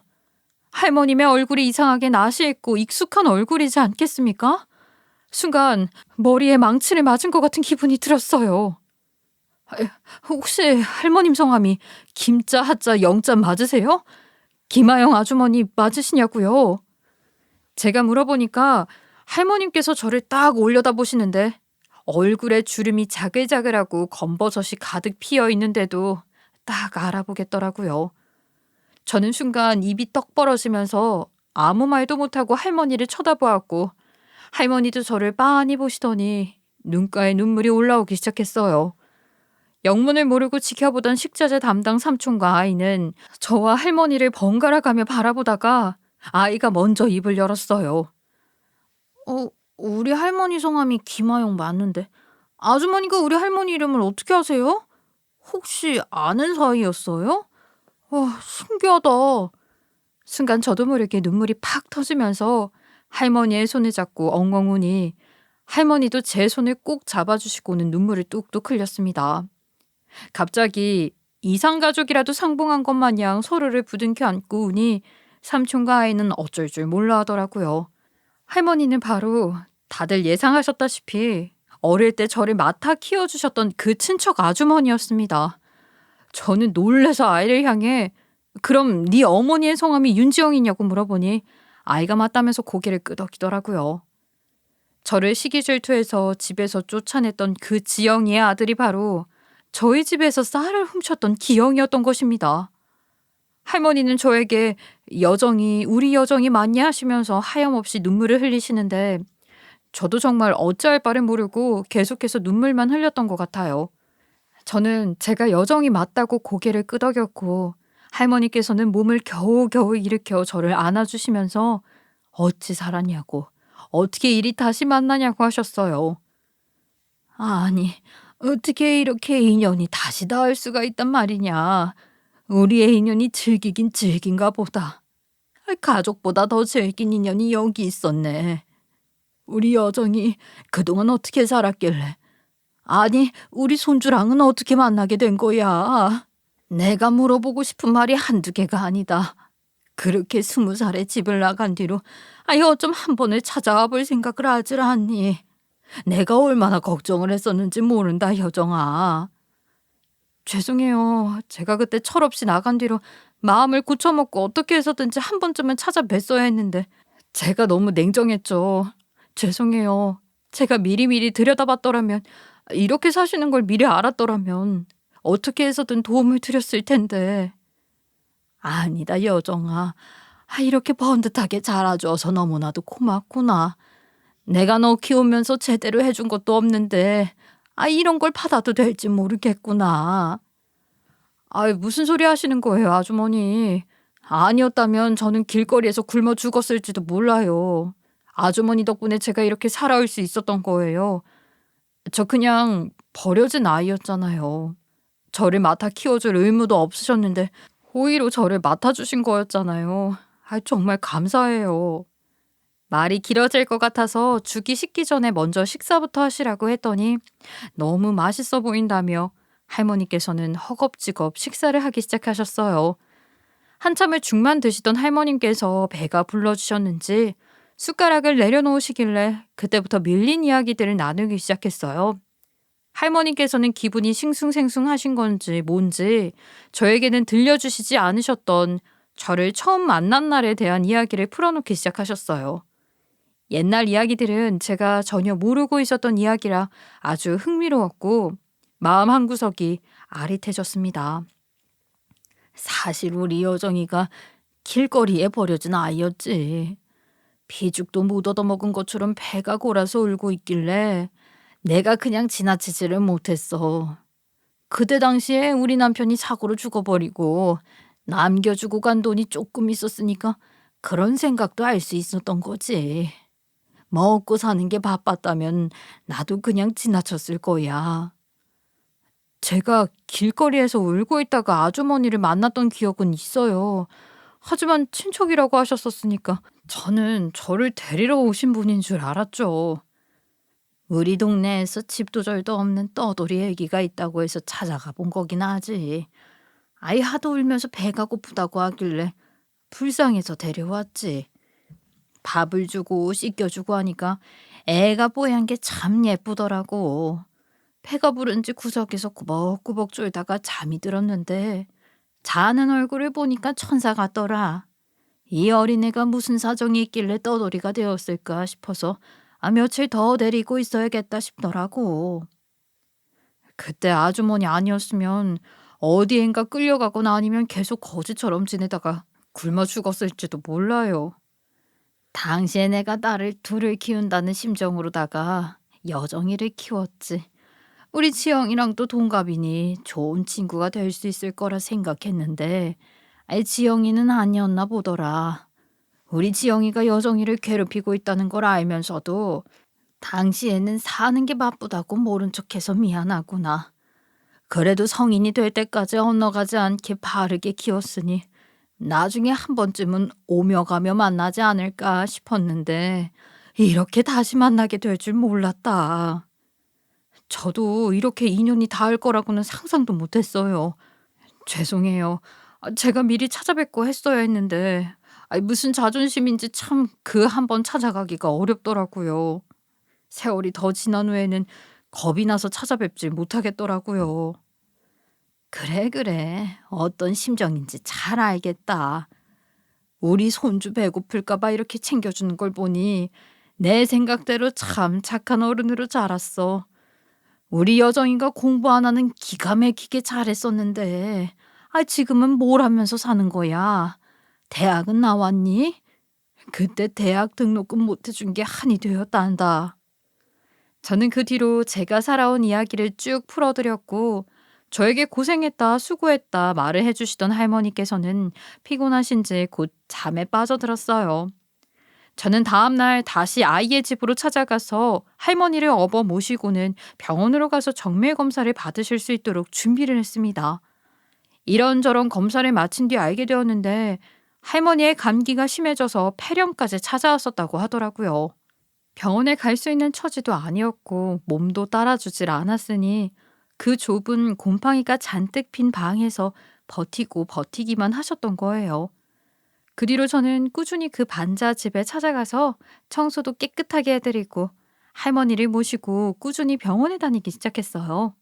할머님의 얼굴이 이상하게 낯이 있고 익숙한 얼굴이지 않겠습니까? 순간 머리에 망치를 맞은 것 같은 기분이 들었어요. 혹시 할머님 성함이 김자, 하자, 영자 맞으세요? 김아영 아주머니 맞으시냐고요? 제가 물어보니까 할머님께서 저를 딱 올려다보시는데 얼굴에 주름이 자글자글하고 검버섯이 가득 피어 있는데도 딱 알아보겠더라고요. 저는 순간 입이 떡 벌어지면서 아무 말도 못하고 할머니를 쳐다보았고 할머니도 저를 빤히 보시더니 눈가에 눈물이 올라오기 시작했어요. 영문을 모르고 지켜보던 식자재 담당 삼촌과 아이는 저와 할머니를 번갈아 가며 바라보다가 아이가 먼저 입을 열었어요. 우리 할머니 성함이 김아영 맞는데 아주머니가 우리 할머니 이름을 어떻게 아세요? 혹시 아는 사이였어요? 와, 신기하다. 순간 저도 모르게 눈물이 팍 터지면서 할머니의 손을 잡고 엉엉 우니 할머니도 제 손을 꼭 잡아주시고는 눈물을 뚝뚝 흘렸습니다. 갑자기 이상가족이라도 상봉한 것 마냥 서로를 부둥켜 안고 우니 삼촌과 아이는 어쩔 줄 몰라 하더라고요. 할머니는 바로 다들 예상하셨다시피 어릴 때 저를 맡아 키워주셨던 그 친척 아주머니였습니다. 저는 놀라서 아이를 향해 그럼 네 어머니의 성함이 윤지영이냐고 물어보니 아이가 맞다면서 고개를 끄덕이더라고요. 저를 시기 질투해서 집에서 쫓아냈던 그 지영이의 아들이 바로 저희 집에서 쌀을 훔쳤던 기영이었던 것입니다. 할머니는 저에게 여정이 우리 여정이 맞냐 하시면서 하염없이 눈물을 흘리시는데 저도 정말 어찌할 바를 모르고 계속해서 눈물만 흘렸던 것 같아요. 저는 제가 여정이 맞다고 고개를 끄덕였고 할머니께서는 몸을 겨우겨우 일으켜 저를 안아주시면서 어찌 살았냐고 어떻게 이리 다시 만나냐고 하셨어요. 아니, 어떻게 이렇게 인연이 다시 닿을 수가 있단 말이냐. 우리의 인연이 질기긴 질긴가 보다. 가족보다 더 질긴 인연이 여기 있었네. 우리 여정이 그동안 어떻게 살았길래. 아니, 우리 손주랑은 어떻게 만나게 된 거야? 내가 물어보고 싶은 말이 한두 개가 아니다. 그렇게 20살에 집을 나간 뒤로 어쩜 한 번을 찾아와 볼 생각을 하질 않니? 내가 얼마나 걱정을 했었는지 모른다, 여정아. 죄송해요. 제가 그때 철없이 나간 뒤로 마음을 고쳐먹고 어떻게 해서든지 한 번쯤은 찾아뵀어야 했는데 제가 너무 냉정했죠. 죄송해요. 제가 미리미리 들여다봤더라면 이렇게 사시는 걸 미리 알았더라면 어떻게 해서든 도움을 드렸을 텐데. 아니다, 여정아. 이렇게 번듯하게 자라줘서 너무나도 고맙구나. 내가 너 키우면서 제대로 해준 것도 없는데 이런 걸 받아도 될지 모르겠구나. 무슨 소리 하시는 거예요, 아주머니. 아니었다면 저는 길거리에서 굶어 죽었을지도 몰라요. 아주머니 덕분에 제가 이렇게 살아올 수 있었던 거예요. 저 그냥 버려진 아이였잖아요. 저를 맡아 키워줄 의무도 없으셨는데 호의로 저를 맡아주신 거였잖아요. 정말 감사해요. 말이 길어질 것 같아서 죽이 식기 전에 먼저 식사부터 하시라고 했더니 너무 맛있어 보인다며 할머니께서는 허겁지겁 식사를 하기 시작하셨어요. 한참을 죽만 드시던 할머님께서 배가 불러주셨는지 숟가락을 내려놓으시길래 그때부터 밀린 이야기들을 나누기 시작했어요. 할머니께서는 기분이 싱숭생숭하신 건지 뭔지 저에게는 들려주시지 않으셨던 저를 처음 만난 날에 대한 이야기를 풀어놓기 시작하셨어요. 옛날 이야기들은 제가 전혀 모르고 있었던 이야기라 아주 흥미로웠고 마음 한구석이 아릿해졌습니다. 사실 우리 여정이가 길거리에 버려진 아이였지. 비죽도 못 얻어먹은 것처럼 배가 골아서 울고 있길래 내가 그냥 지나치지를 못했어. 그때 당시에 우리 남편이 사고로 죽어버리고 남겨주고 간 돈이 조금 있었으니까 그런 생각도 할 수 있었던 거지. 먹고 사는 게 바빴다면 나도 그냥 지나쳤을 거야. 제가 길거리에서 울고 있다가 아주머니를 만났던 기억은 있어요. 하지만 친척이라고 하셨었으니까 저는 저를 데리러 오신 분인 줄 알았죠. 우리 동네에서 집도 절도 없는 떠돌이 애기가 있다고 해서 찾아가 본 거긴 하지. 아이 하도 울면서 배가 고프다고 하길래 불쌍해서 데려왔지. 밥을 주고 씻겨주고 하니까 애가 뽀얀 게 참 예쁘더라고. 배가 부른지 구석에서 꾸벅꾸벅 졸다가 잠이 들었는데 자는 얼굴을 보니까 천사 같더라. 이 어린애가 무슨 사정이 있길래 떠돌이가 되었을까 싶어서 며칠 더 데리고 있어야겠다 싶더라고. 그때 아주머니 아니었으면 어디엔가 끌려가거나 아니면 계속 거지처럼 지내다가 굶어 죽었을지도 몰라요. 당시에 내가 딸을 둘을 키운다는 심정으로다가 여정이를 키웠지. 우리 지영이랑도 동갑이니 좋은 친구가 될 수 있을 거라 생각했는데 지영이는 아니었나 보더라. 우리 지영이가 여정이를 괴롭히고 있다는 걸 알면서도 당시에는 사는 게 바쁘다고 모른 척해서 미안하구나. 그래도 성인이 될 때까지 엇나가지 않게 바르게 키웠으니 나중에 한 번쯤은 오며 가며 만나지 않을까 싶었는데 이렇게 다시 만나게 될 줄 몰랐다. 저도 이렇게 인연이 닿을 거라고는 상상도 못했어요. 죄송해요. 제가 미리 찾아뵙고 했어야 했는데 무슨 자존심인지 참 그 한 번 찾아가기가 어렵더라고요. 세월이 더 지난 후에는 겁이 나서 찾아뵙지 못하겠더라고요. 그래, 그래. 어떤 심정인지 잘 알겠다. 우리 손주 배고플까 봐 이렇게 챙겨주는 걸 보니 내 생각대로 참 착한 어른으로 자랐어. 우리 여정이가 공부 하나는 기가 막히게 잘했었는데 지금은 뭘 하면서 사는 거야? 대학은 나왔니? 그때 대학 등록금 못 해준 게 한이 되었단다. 저는 그 뒤로 제가 살아온 이야기를 쭉 풀어드렸고 저에게 고생했다, 수고했다 말을 해주시던 할머니께서는 피곤하신지 곧 잠에 빠져들었어요. 저는 다음날 다시 아이의 집으로 찾아가서 할머니를 업어 모시고는 병원으로 가서 정밀 검사를 받으실 수 있도록 준비를 했습니다. 이런저런 검사를 마친 뒤 알게 되었는데 할머니의 감기가 심해져서 폐렴까지 찾아왔었다고 하더라고요. 병원에 갈 수 있는 처지도 아니었고 몸도 따라주질 않았으니 그 좁은 곰팡이가 잔뜩 핀 방에서 버티고 버티기만 하셨던 거예요. 그 뒤로 저는 꾸준히 그 반자 집에 찾아가서 청소도 깨끗하게 해드리고 할머니를 모시고 꾸준히 병원에 다니기 시작했어요.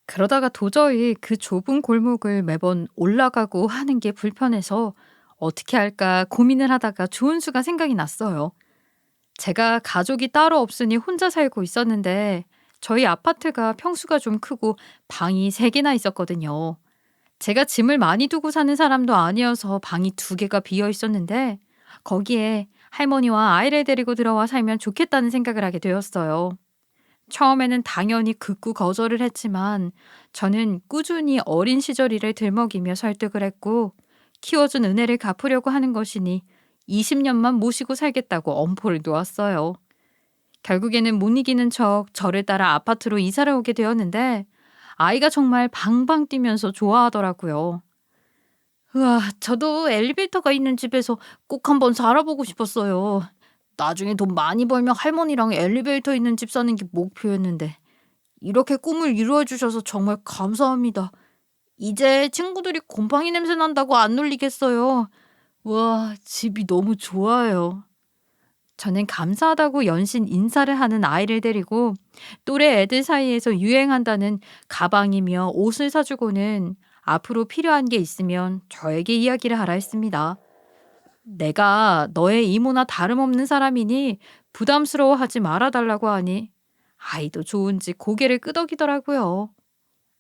그러다가 도저히 그 좁은 골목을 매번 올라가고 하는 게 불편해서 어떻게 할까 고민을 하다가 좋은 수가 생각이 났어요. 제가 가족이 따로 없으니 혼자 살고 있었는데 저희 아파트가 평수가 좀 크고 방이 3개나 있었거든요. 제가 짐을 많이 두고 사는 사람도 아니어서 방이 2개가 비어 있었는데 거기에 할머니와 아이를 데리고 들어와 살면 좋겠다는 생각을 하게 되었어요. 처음에는 당연히 극구 거절을 했지만 저는 꾸준히 어린 시절 일을 들먹이며 설득을 했고 키워준 은혜를 갚으려고 하는 것이니 20년만 모시고 살겠다고 엄포를 놓았어요. 결국에는 못 이기는 척 저를 따라 아파트로 이사를 오게 되었는데 아이가 정말 방방 뛰면서 좋아하더라고요. 우와, 저도 엘리베이터가 있는 집에서 꼭 한번 살아보고 싶었어요. 나중에 돈 많이 벌면 할머니랑 엘리베이터 있는 집 사는 게 목표였는데 이렇게 꿈을 이루어 주셔서 정말 감사합니다. 이제 친구들이 곰팡이 냄새 난다고 안 놀리겠어요. 와, 집이 너무 좋아요. 저는 감사하다고 연신 인사를 하는 아이를 데리고 또래 애들 사이에서 유행한다는 가방이며 옷을 사주고는 앞으로 필요한 게 있으면 저에게 이야기를 하라 했습니다. 내가 너의 이모나 다름없는 사람이니 부담스러워하지 말아달라고 하니 아이도 좋은지 고개를 끄덕이더라고요.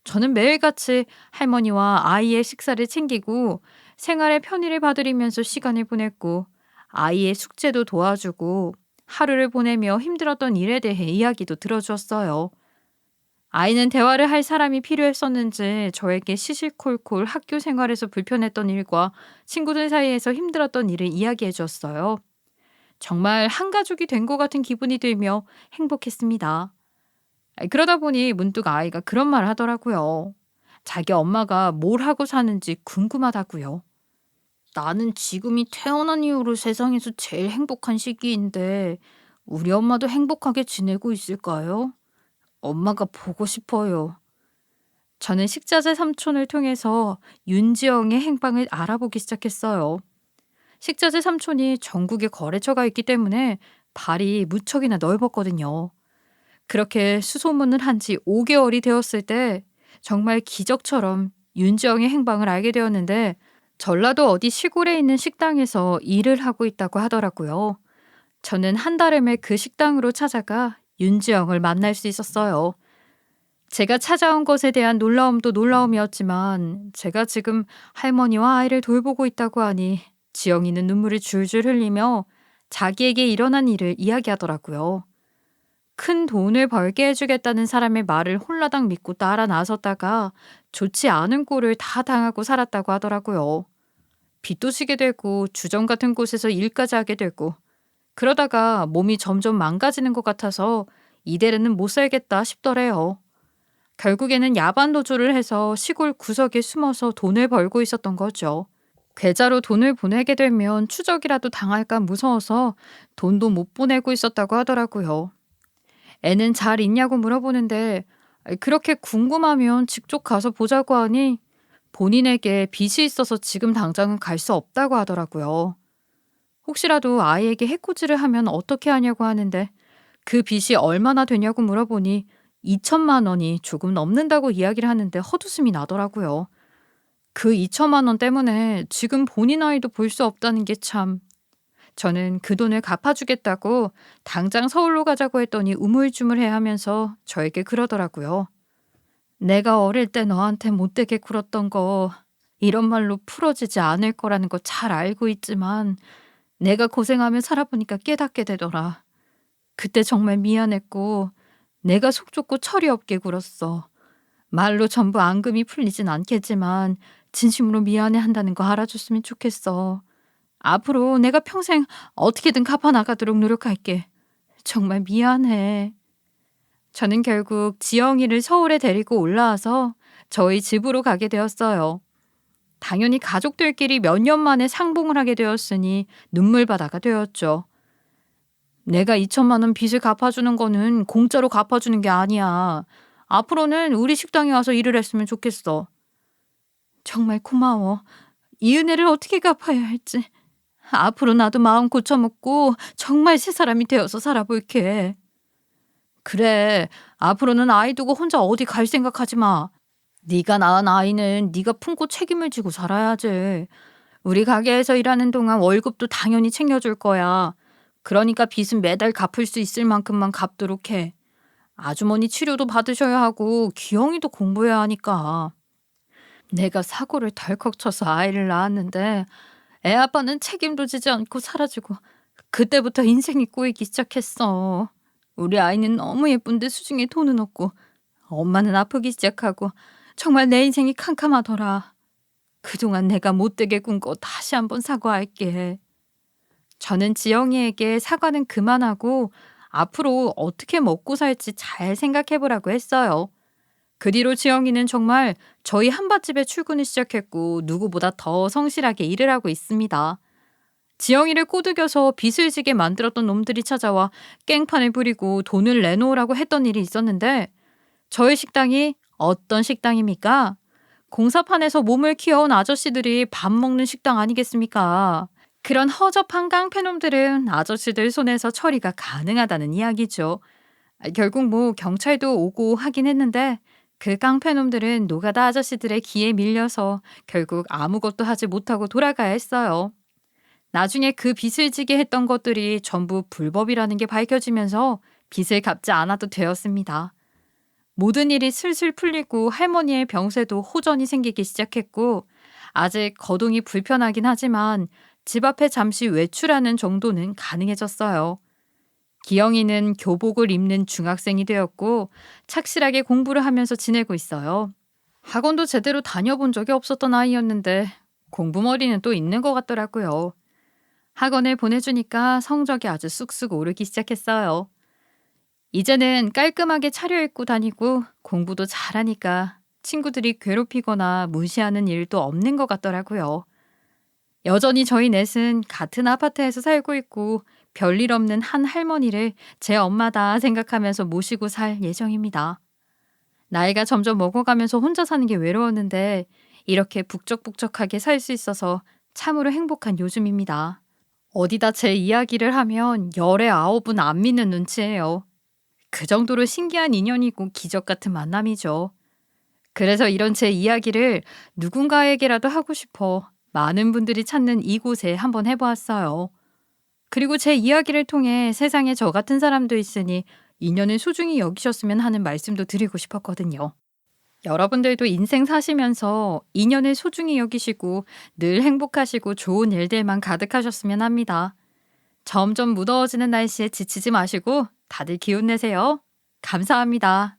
저는 매일같이 할머니와 아이의 식사를 챙기고 생활의 편의를 봐드리면서 시간을 보냈고 아이의 숙제도 도와주고 하루를 보내며 힘들었던 일에 대해 이야기도 들어주었어요. 아이는 대화를 할 사람이 필요했었는지 저에게 시시콜콜 학교 생활에서 불편했던 일과 친구들 사이에서 힘들었던 일을 이야기해 주었어요. 정말 한 가족이 된 것 같은 기분이 들며 행복했습니다. 그러다 보니 문득 아이가 그런 말을 하더라고요. 자기 엄마가 뭘 하고 사는지 궁금하다고요. 나는 지금이 태어난 이후로 세상에서 제일 행복한 시기인데 우리 엄마도 행복하게 지내고 있을까요? 엄마가 보고 싶어요. 저는 식자재 삼촌을 통해서 윤지영의 행방을 알아보기 시작했어요. 식자재 삼촌이 전국에 거래처가 있기 때문에 발이 무척이나 넓었거든요. 그렇게 수소문을 한 지 5개월이 되었을 때 정말 기적처럼 윤지영의 행방을 알게 되었는데 전라도 어디 시골에 있는 식당에서 일을 하고 있다고 하더라고요. 저는 한 달에 그 식당으로 찾아가 윤지영을 만날 수 있었어요. 제가 찾아온 것에 대한 놀라움도 놀라움이었지만 제가 지금 할머니와 아이를 돌보고 있다고 하니 지영이는 눈물을 줄줄 흘리며 자기에게 일어난 일을 이야기하더라고요. 큰 돈을 벌게 해주겠다는 사람의 말을 홀라당 믿고 따라 나섰다가 좋지 않은 꼴을 다 당하고 살았다고 하더라고요. 빚도 지게 되고 주점 같은 곳에서 일까지 하게 되고 그러다가 몸이 점점 망가지는 것 같아서 이대로는 못 살겠다 싶더래요. 결국에는 야반 노조를 해서 시골 구석에 숨어서 돈을 벌고 있었던 거죠. 계좌로 돈을 보내게 되면 추적이라도 당할까 무서워서 돈도 못 보내고 있었다고 하더라고요. 애는 잘 있냐고 물어보는데 그렇게 궁금하면 직접 가서 보자고 하니 본인에게 빚이 있어서 지금 당장은 갈 수 없다고 하더라고요. 혹시라도 아이에게 해코지를 하면 어떻게 하냐고 하는데 그 빚이 얼마나 되냐고 물어보니 2천만 원이 조금 넘는다고 이야기를 하는데 헛웃음이 나더라고요. 그 2천만 원 때문에 지금 본인 아이도 볼 수 없다는 게 참. 저는 그 돈을 갚아주겠다고 당장 서울로 가자고 했더니 우물쭈물해 하면서 저에게 그러더라고요. 내가 어릴 때 너한테 못되게 굴었던 거 이런 말로 풀어지지 않을 거라는 거 잘 알고 있지만 내가 고생하며 살아보니까 깨닫게 되더라. 그때 정말 미안했고 내가 속 좁고 철이 없게 굴었어. 말로 전부 앙금이 풀리진 않겠지만 진심으로 미안해 한다는 거 알아줬으면 좋겠어. 앞으로 내가 평생 어떻게든 갚아나가도록 노력할게. 정말 미안해. 저는 결국 지영이를 서울에 데리고 올라와서 저희 집으로 가게 되었어요. 당연히 가족들끼리 몇 년 만에 상봉을 하게 되었으니 눈물바다가 되었죠. 내가 2천만 원 빚을 갚아주는 거는 공짜로 갚아주는 게 아니야. 앞으로는 우리 식당에 와서 일을 했으면 좋겠어. 정말 고마워. 이 은혜를 어떻게 갚아야 할지. 앞으로 나도 마음 고쳐먹고 정말 새 사람이 되어서 살아볼게. 그래, 앞으로는 아이 두고 혼자 어디 갈 생각하지 마. 네가 낳은 아이는 네가 품고 책임을 지고 살아야지. 우리 가게에서 일하는 동안 월급도 당연히 챙겨줄 거야. 그러니까 빚은 매달 갚을 수 있을 만큼만 갚도록 해. 아주머니 치료도 받으셔야 하고 기영이도 공부해야 하니까. 내가 사고를 덜컥 쳐서 아이를 낳았는데 애 아빠는 책임도 지지 않고 사라지고 그때부터 인생이 꼬이기 시작했어. 우리 아이는 너무 예쁜데 수중에 돈은 없고 엄마는 아프기 시작하고 정말 내 인생이 캄캄하더라. 그동안 내가 못되게 군 거 다시 한번 사과할게. 저는 지영이에게 사과는 그만하고 앞으로 어떻게 먹고 살지 잘 생각해보라고 했어요. 그 뒤로 지영이는 정말 저희 한밭집에 출근을 시작했고 누구보다 더 성실하게 일을 하고 있습니다. 지영이를 꼬드겨서 빚을 지게 만들었던 놈들이 찾아와 깽판을 부리고 돈을 내놓으라고 했던 일이 있었는데 저희 식당이 어떤 식당입니까? 공사판에서 몸을 키워온 아저씨들이 밥 먹는 식당 아니겠습니까? 그런 허접한 깡패놈들은 아저씨들 손에서 처리가 가능하다는 이야기죠. 결국 뭐 경찰도 오고 하긴 했는데 그 깡패놈들은 노가다 아저씨들의 기에 밀려서 결국 아무것도 하지 못하고 돌아가야 했어요. 나중에 그 빚을 지게 했던 것들이 전부 불법이라는 게 밝혀지면서 빚을 갚지 않아도 되었습니다. 모든 일이 슬슬 풀리고 할머니의 병세도 호전이 생기기 시작했고 아직 거동이 불편하긴 하지만 집 앞에 잠시 외출하는 정도는 가능해졌어요. 기영이는 교복을 입는 중학생이 되었고 착실하게 공부를 하면서 지내고 있어요. 학원도 제대로 다녀본 적이 없었던 아이였는데 공부머리는 또 있는 것 같더라고요. 학원을 보내주니까 성적이 아주 쑥쑥 오르기 시작했어요. 이제는 깔끔하게 차려입고 다니고 공부도 잘하니까 친구들이 괴롭히거나 무시하는 일도 없는 것 같더라고요. 여전히 저희 넷은 같은 아파트에서 살고 있고 별일 없는 한 할머니를 제 엄마다 생각하면서 모시고 살 예정입니다. 나이가 점점 먹어가면서 혼자 사는 게 외로웠는데 이렇게 북적북적하게 살 수 있어서 참으로 행복한 요즘입니다. 어디다 제 이야기를 하면 열의 아홉은 안 믿는 눈치예요. 그 정도로 신기한 인연이고 기적 같은 만남이죠. 그래서 이런 제 이야기를 누군가에게라도 하고 싶어 많은 분들이 찾는 이곳에 한번 해보았어요. 그리고 제 이야기를 통해 세상에 저 같은 사람도 있으니 인연을 소중히 여기셨으면 하는 말씀도 드리고 싶었거든요. 여러분들도 인생 사시면서 인연을 소중히 여기시고 늘 행복하시고 좋은 일들만 가득하셨으면 합니다. 점점 무더워지는 날씨에 지치지 마시고 다들 기운 내세요. 감사합니다.